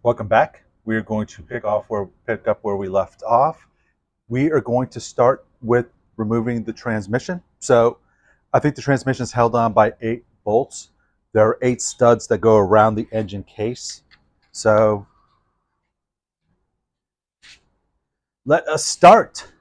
Welcome back. We are going to pick up where we left off. We are going to start with removing the transmission. So I think the transmission is held on by 8 bolts. There are 8 studs that go around the engine case. So let us start.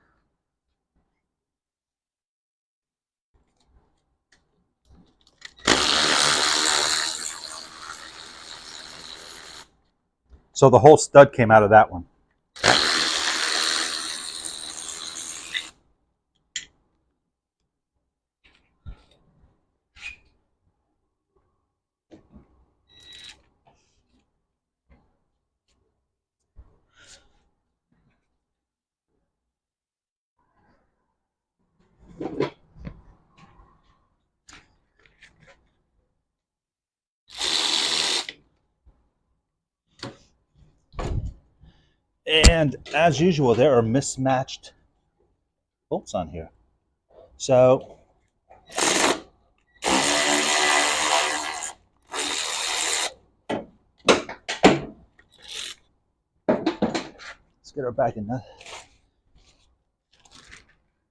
So the whole stud came out of that one. And as usual, there are mismatched bolts on here. So let's get her back in.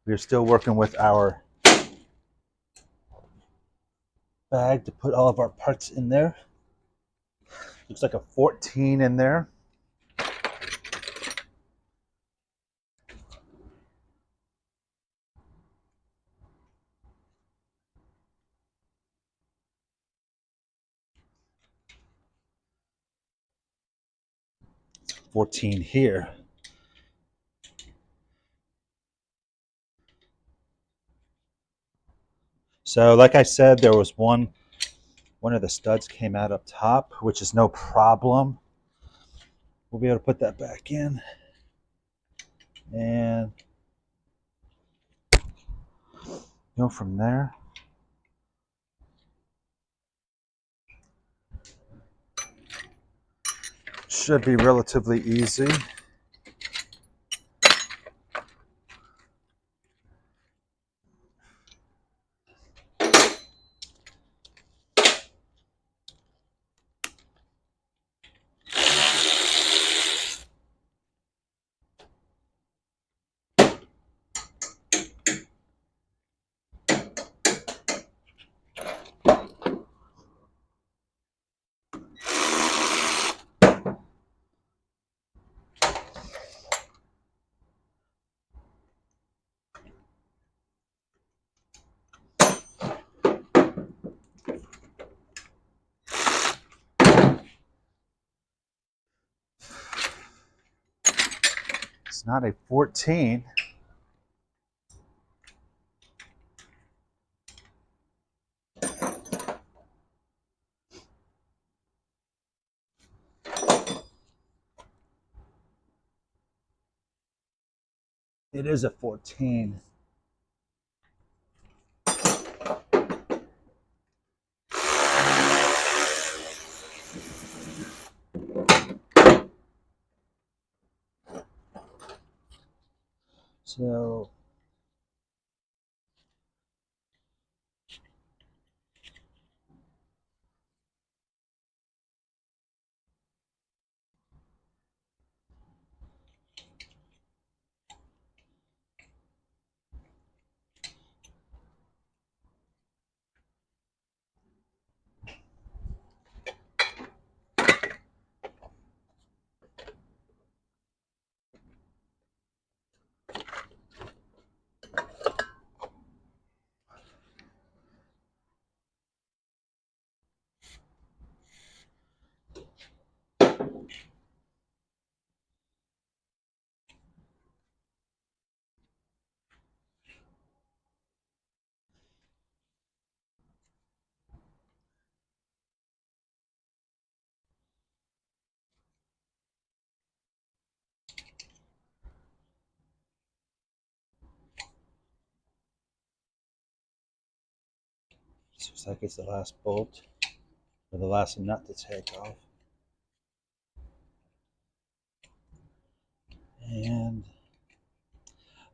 We're still working with our bag to put all of our parts in there. Looks like a 14 in there. $14 here. So like I said, there was one of the studs came out up top, which is no problem. We'll be able to put that back in. And go from there. Should be relatively easy. It's not a 14. It is a 14. So looks like it's the last bolt or the last nut to take off. And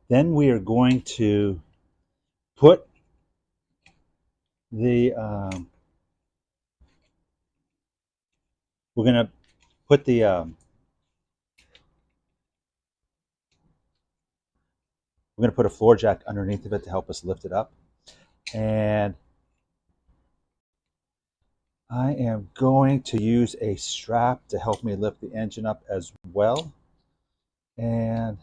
then we are going to put the put the we're going to put a floor jack underneath of it to help us lift it up. And I am going to use a strap to help me lift the engine up as well. And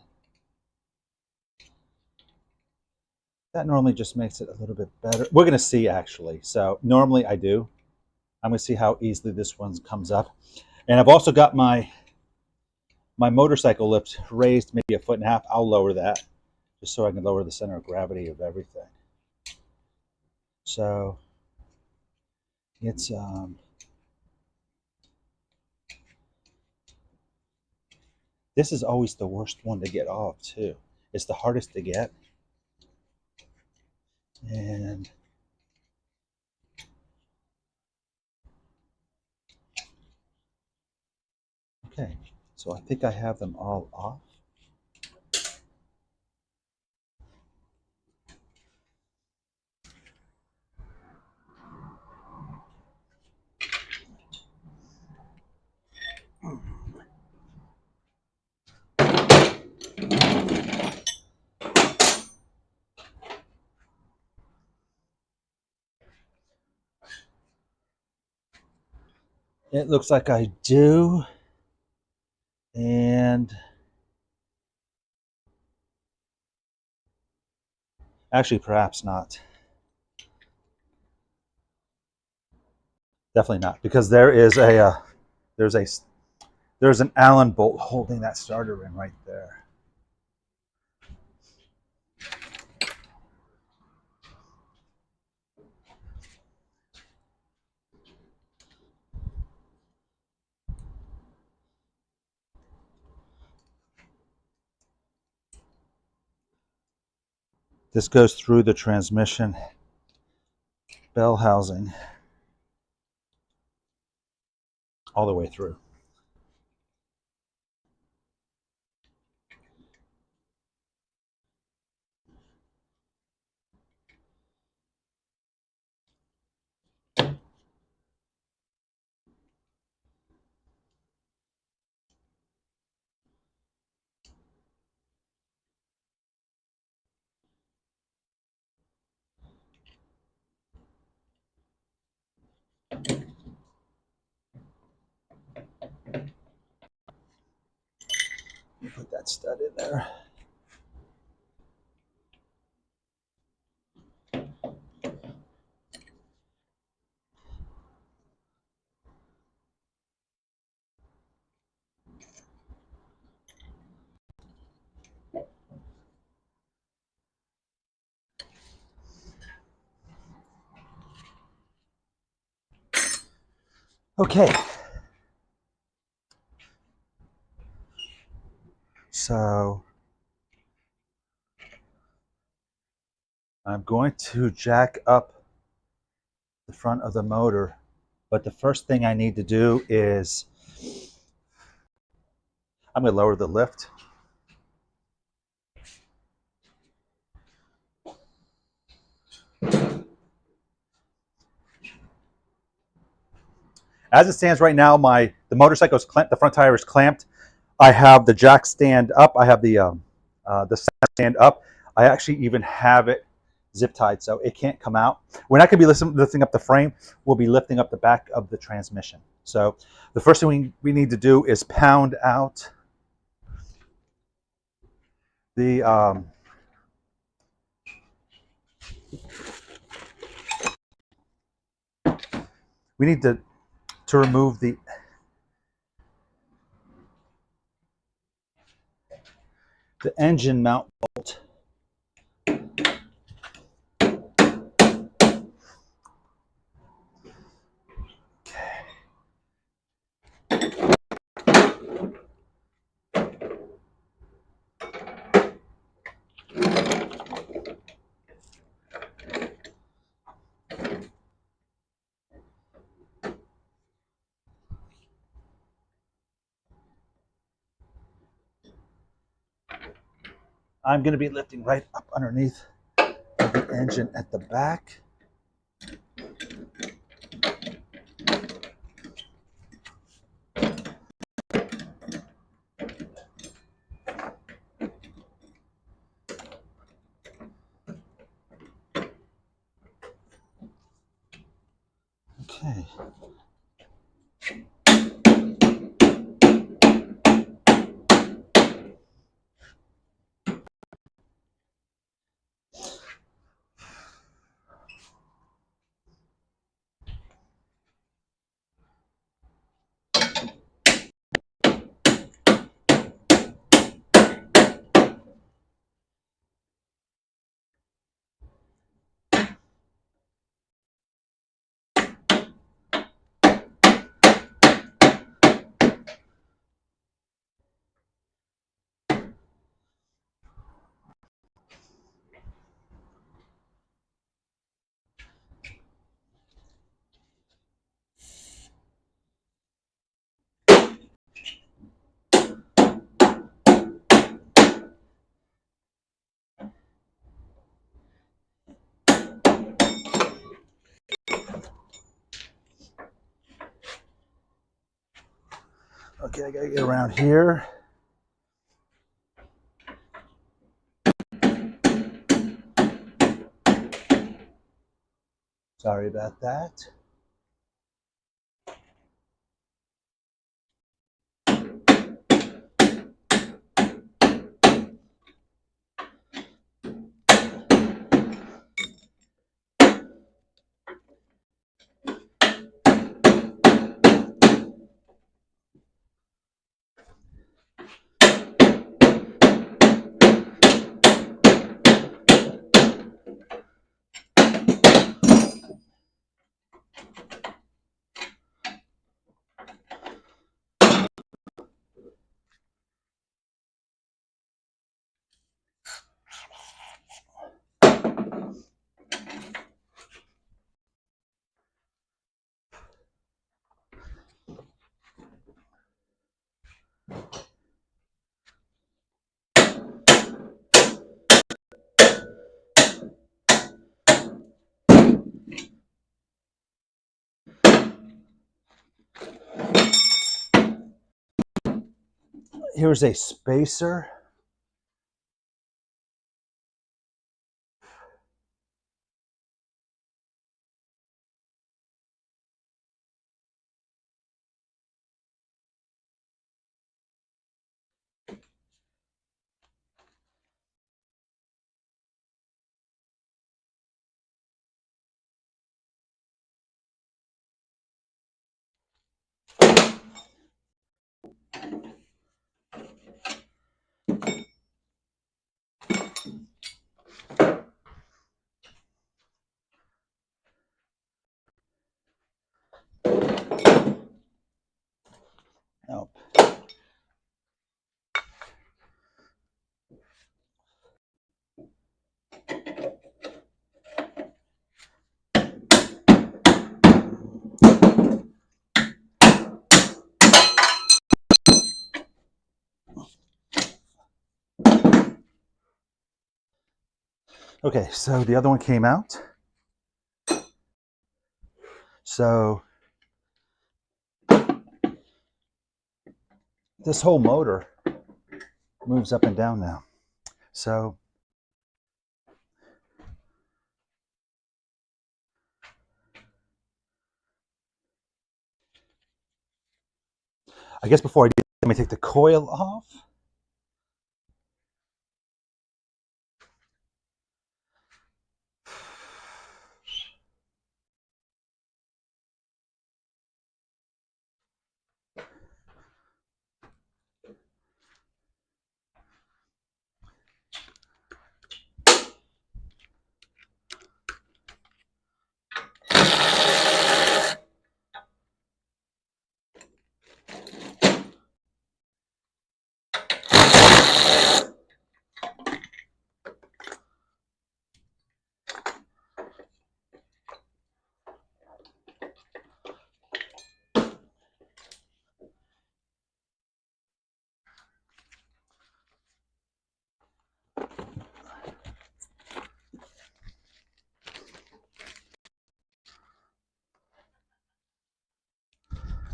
that normally just makes it a little bit better. We're going to see, actually. So normally I do. I'm going to see how easily this one comes up. And I've also got my motorcycle lift raised maybe 1.5 feet. I'll lower that just so I can lower the center of gravity of everything. So it's this is always the worst one to get off too. It's the hardest to get. And okay, so I think I have them all off. It looks like I do. And actually, perhaps not. Definitely not, because there is there's an Allen bolt holding that starter ring right there. This goes through the transmission bell housing all the way through. Put that stud in there. Okay. So I'm going to jack up the front of the motor, but the first thing I need to do is I'm going to lower the lift. As it stands right now, the motorcycle is clamped, the front tire is clamped. I have the jack stand up. I have the stand up. I actually even have it zip tied so it can't come out. We're not going to be lifting up the frame. We'll be lifting up the back of the transmission. So the first thing we need to do is pound out the we need to remove the engine mount bolt. I'm going to be lifting right up underneath the engine at the back. Okay. Okay, I gotta get around here. Sorry about that. Here's a spacer. Nope. Okay, so the other one came out. So this whole motor moves up and down now. So I guess before I do, let me take the coil off.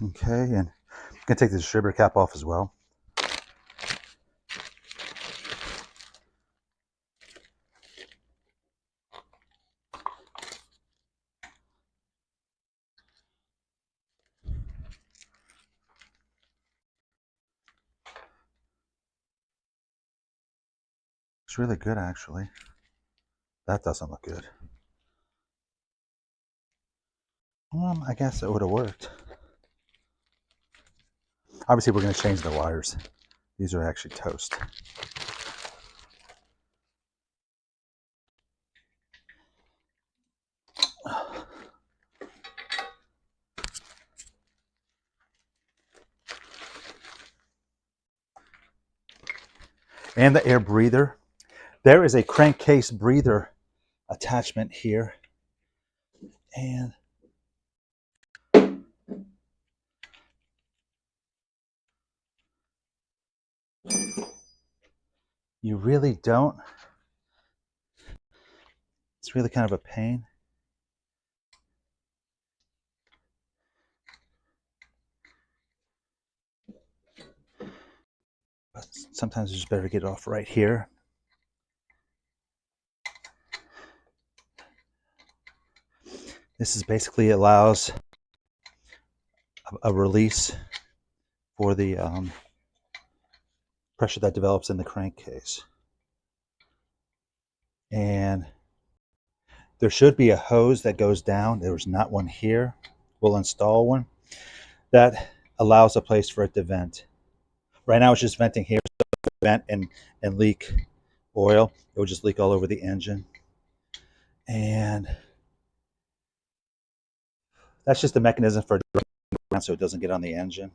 Okay, and I'm gonna take the distributor cap off as well. Looks really good, actually. That doesn't look good. I guess it would have worked. Obviously, we're going to change the wires. These are actually toast. And the air breather. There is a crankcase breather attachment here. And you really don't. It's really kind of a pain. But sometimes it's just better to get it off right here. This is basically allows a release for the pressure that develops in the crankcase. And there should be a hose that goes down. There's not one here. We'll install one that allows a place for it to vent. Right now it's just venting here, so it will vent and leak oil. It will just leak all over the engine. And that's just a mechanism for it so it doesn't get on the engine.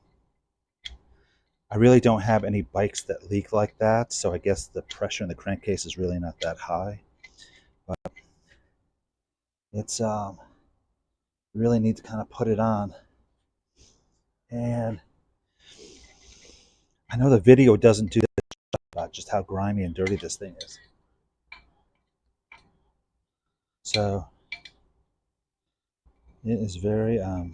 I really don't have any bikes that leak like that, so I guess the pressure in the crankcase is really not that high. But it's really need to kind of put it on. And I know the video doesn't do that about just how grimy and dirty this thing is. So it is very I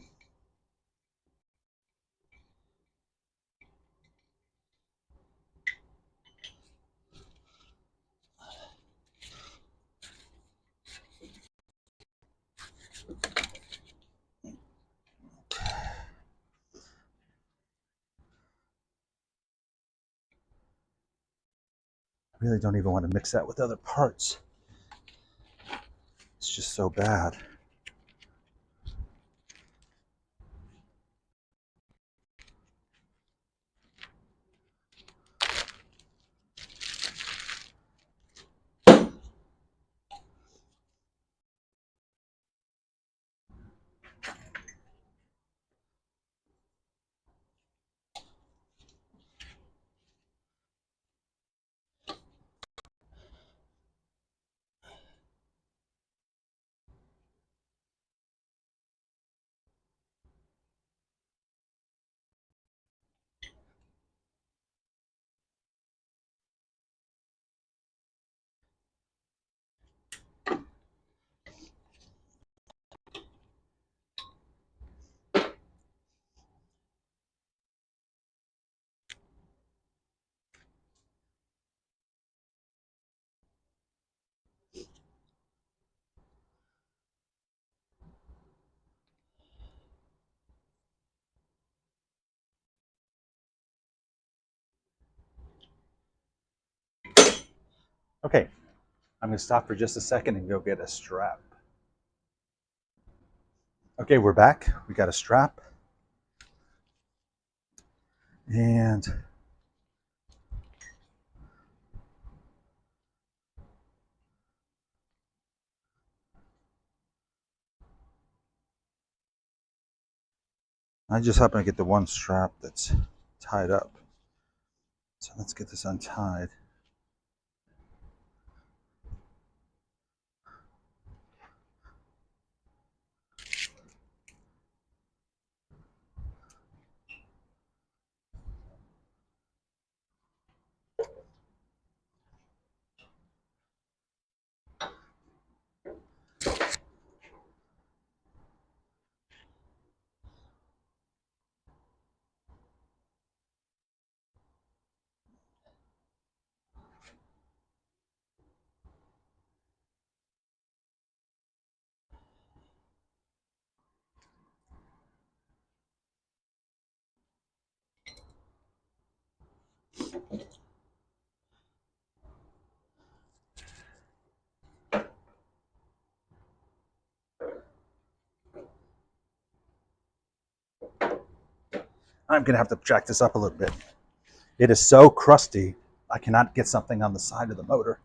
really don't even want to mix that with other parts. It's just so bad. Okay, I'm going to stop for just a second and go get a strap. Okay, we're back. We got a strap. And I just happen to get the one strap that's tied up. So let's get this untied. I'm gonna have to jack this up a little bit. It is so crusty, I cannot get something on the side of the motor.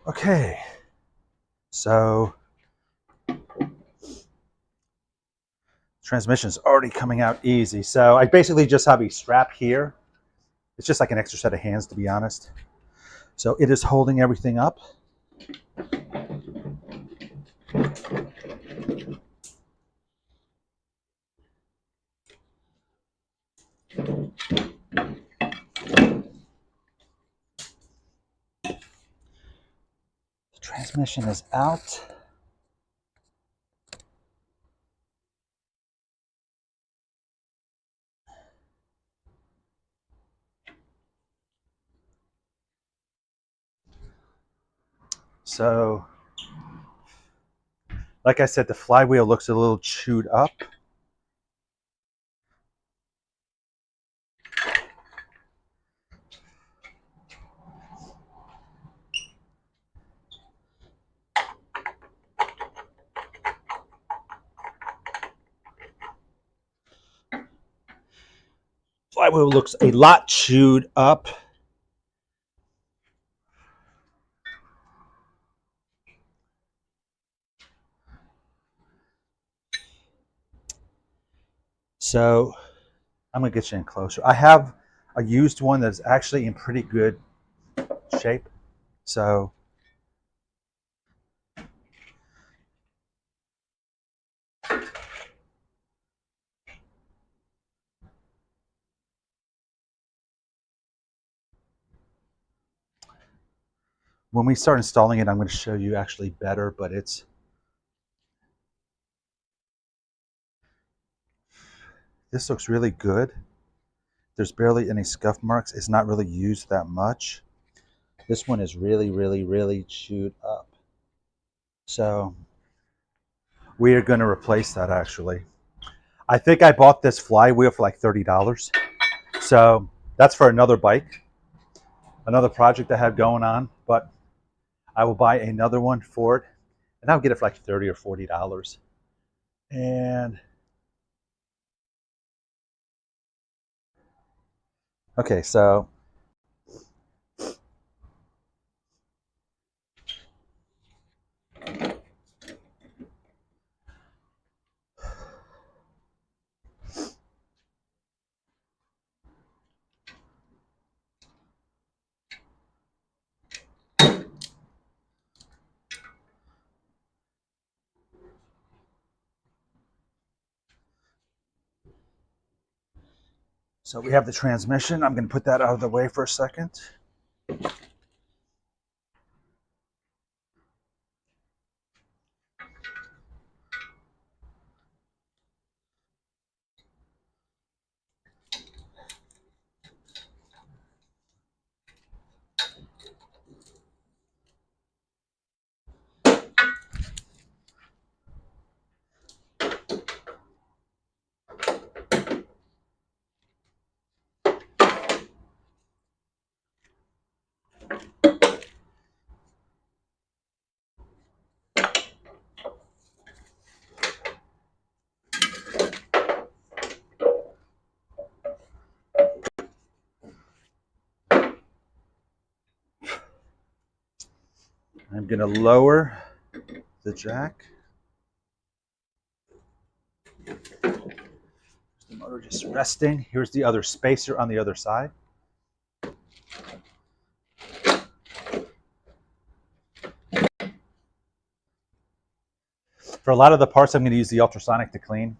Okay, so transmission's already coming out easy. So I basically just have a strap here. It's just like an extra set of hands, to be honest. So it is holding everything up. The transmission is out. So, like I said, the flywheel looks a little chewed up. Flywheel looks a lot chewed up. So I'm gonna get you in closer. I have a used one that's actually in pretty good shape. So when we start installing it, I'm going to show you actually better, but this looks really good. There's barely any scuff marks. It's not really used that much. This one is really, really, really chewed up. So we are going to replace that actually. I think I bought this flywheel for like $30. So that's for another bike, another project I have going on, but I will buy another one for it and I'll get it for like $30 or $40. And okay, so So we have the transmission. I'm going to put that out of the way for a second. I'm going to lower the jack. The motor just resting. Here's the other spacer on the other side. For a lot of the parts, I'm going to use the ultrasonic to clean.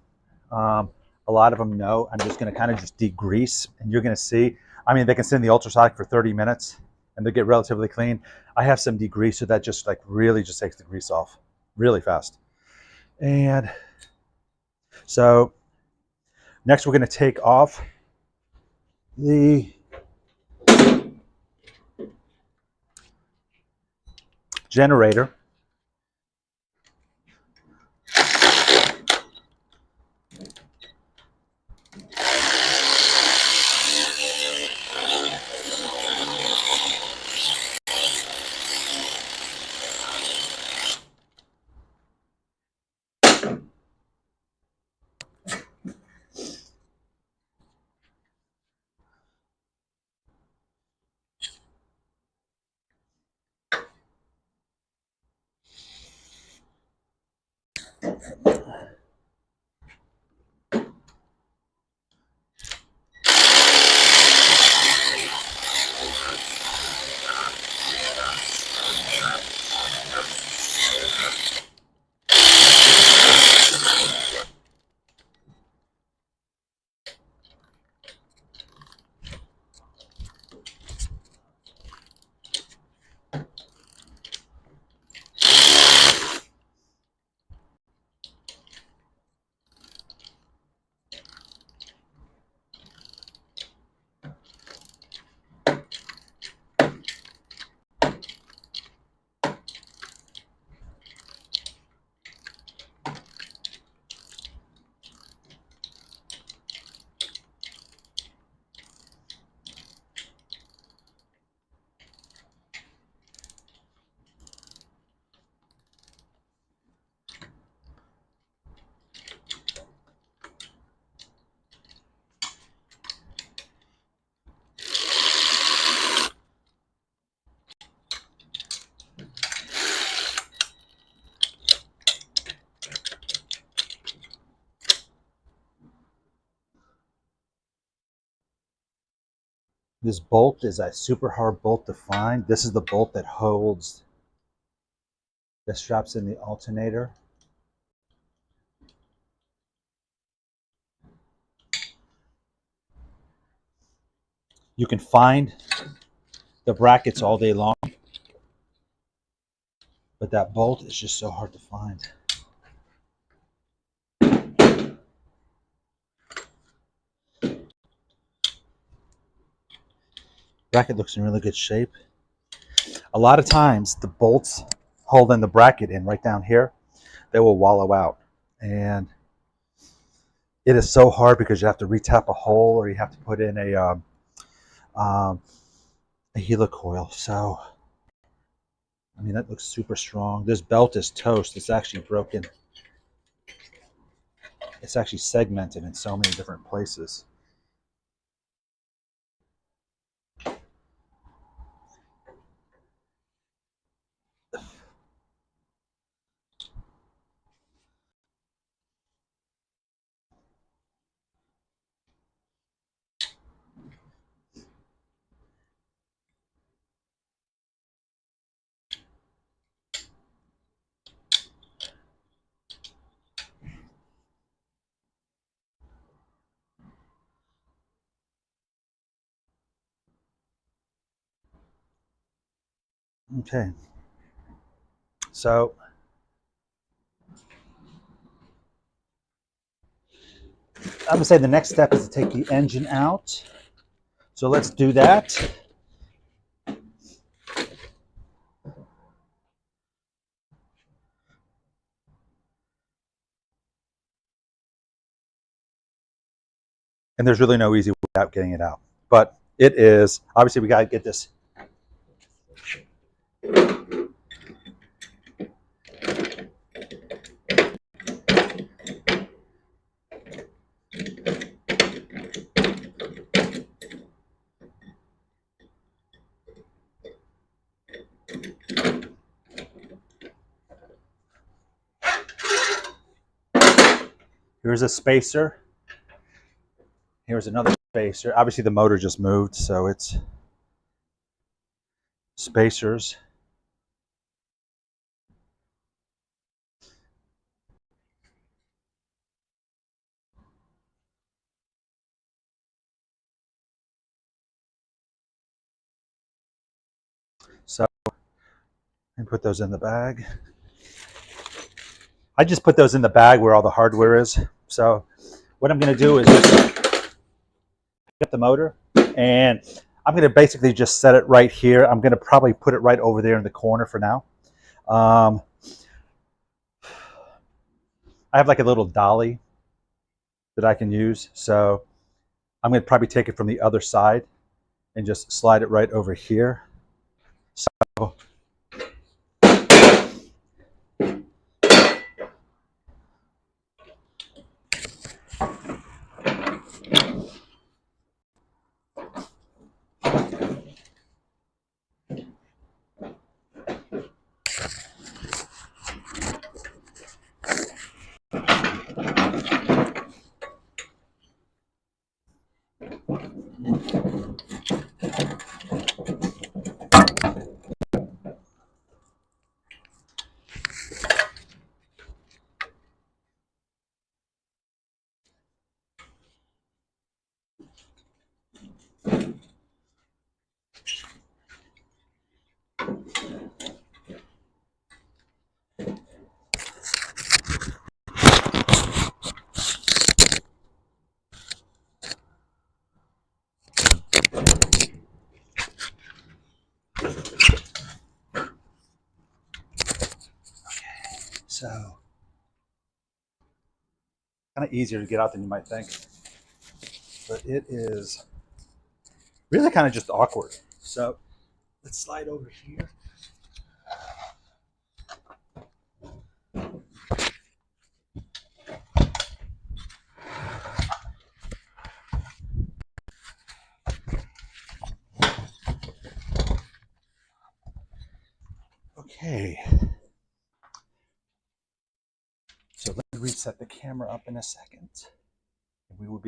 A lot of them know. I'm just going to kind of just degrease, and you're going to see. I mean, they can sit in the ultrasonic for 30 minutes, and they get relatively clean. I have some degreaser that just like really just takes the grease off really fast. And so next, we're going to take off the generator. This bolt is a super hard bolt to find. This is the bolt that holds the straps in the alternator. You can find the brackets all day long, but that bolt is just so hard to find. Bracket looks in really good shape. A lot of times the bolts holding the bracket in right down here, they will wallow out. And it is so hard because you have to retap a hole or you have to put in a helicoil. So, I mean, that looks super strong. This belt is toast. It's actually broken. It's actually segmented in so many different places. Okay, so I would say the next step is to take the engine out. So let's do that. And there's really no easy way without getting it out. But it is, obviously we got to get this. Here's a spacer. Here's another spacer. Obviously the motor just moved, so it's spacers. So and put those in the bag. I just put those in the bag where all the hardware is. So what I'm going to do is just pick up the motor, and I'm going to basically just set it right here. I'm going to probably put it right over there in the corner for now. I have like a little dolly that I can use. So I'm going to probably take it from the other side and just slide it right over here. So So kind of easier to get out than you might think, but it is really kind of just awkward. So let's slide over here. Okay. So let me reset the camera up in a second. We will be